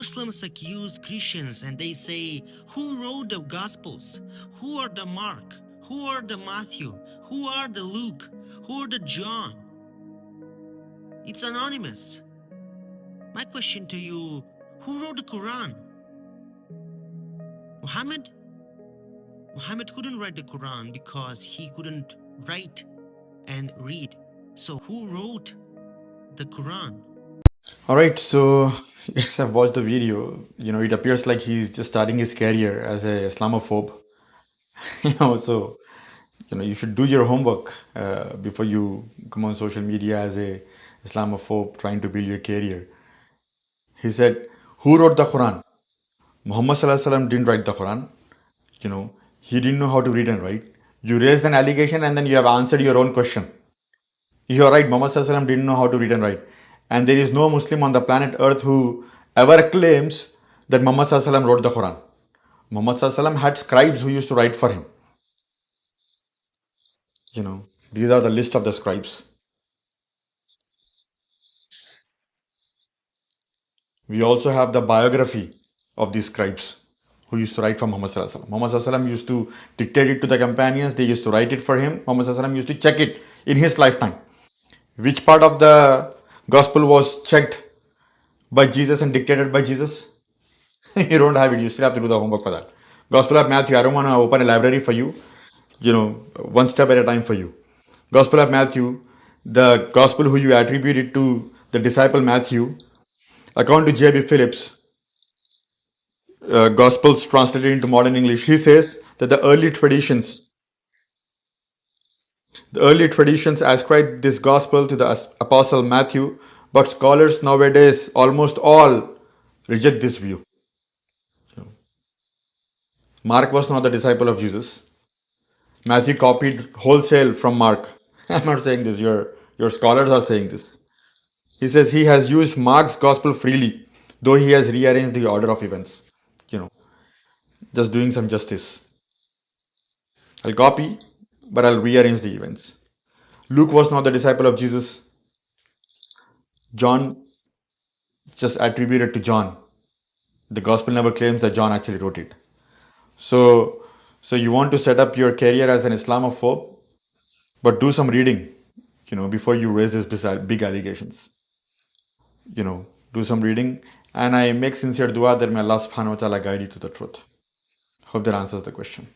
Muslims accuse Christians and they say, who wrote the Gospels? Who are the Mark? Who are the Matthew? Who are the Luke? Who are the John? It's anonymous. My question to you, who wrote the Quran? Muhammad? Muhammad couldn't write the Quran because he couldn't write and read. So who wrote the Quran? All right, so yes, I've watched the video. It appears like he's just starting his career as a Islamophobe. So you should do your homework before you come on social media as a Islamophobe trying to build your career. He said, "Who wrote the Quran? Muhammad Sallallahu Alaihi Wasallam didn't write the Quran. He didn't know how to read and write. You raised an allegation and then you have answered your own question. You're right, Muhammad Sallallahu Alaihi Wasallam didn't know how to read and write. And there is no Muslim on the planet Earth who ever claims that Muhammad Sallallahu Alaihi Wasallam wrote the Quran. Muhammad Sallallahu Alaihi Wasallam had scribes who used to write for him. These are the list of the scribes. We also have the biography of these scribes who used to write for Muhammad Sallallahu Alaihi Wasallam. Muhammad Sallallahu Alaihi Wasallam used to dictate it to the companions. They used to write it for him. Muhammad Sallallahu Alaihi Wasallam used to check it in his lifetime. Which part of the gospel was checked by Jesus and dictated by Jesus? You don't have it. You still have to do the homework for that. Gospel of Matthew, I don't want to open a library for you. One step at a time for you. Gospel of Matthew, the gospel who you attribute it to the disciple Matthew, according to J.B. Phillips, Gospels translated into modern English, he says that the early traditions ascribe this gospel to the apostle Matthew, but scholars nowadays almost all reject this view. Mark was not the disciple of Jesus. Matthew copied wholesale from Mark. I'm not saying this, your scholars are saying this. He says he has used Mark's gospel freely, though he has rearranged the order of events. You know, just doing some justice. I'll copy, but I'll rearrange the events. Luke was not the disciple of Jesus. John, just attributed to John. The gospel never claims that John actually wrote it. So you want to set up your career as an Islamophobe, but do some reading, before you raise these big allegations. Do some reading, and I make sincere dua that may Allah subhanahu wa ta'ala guide you to the truth. Hope that answers the question.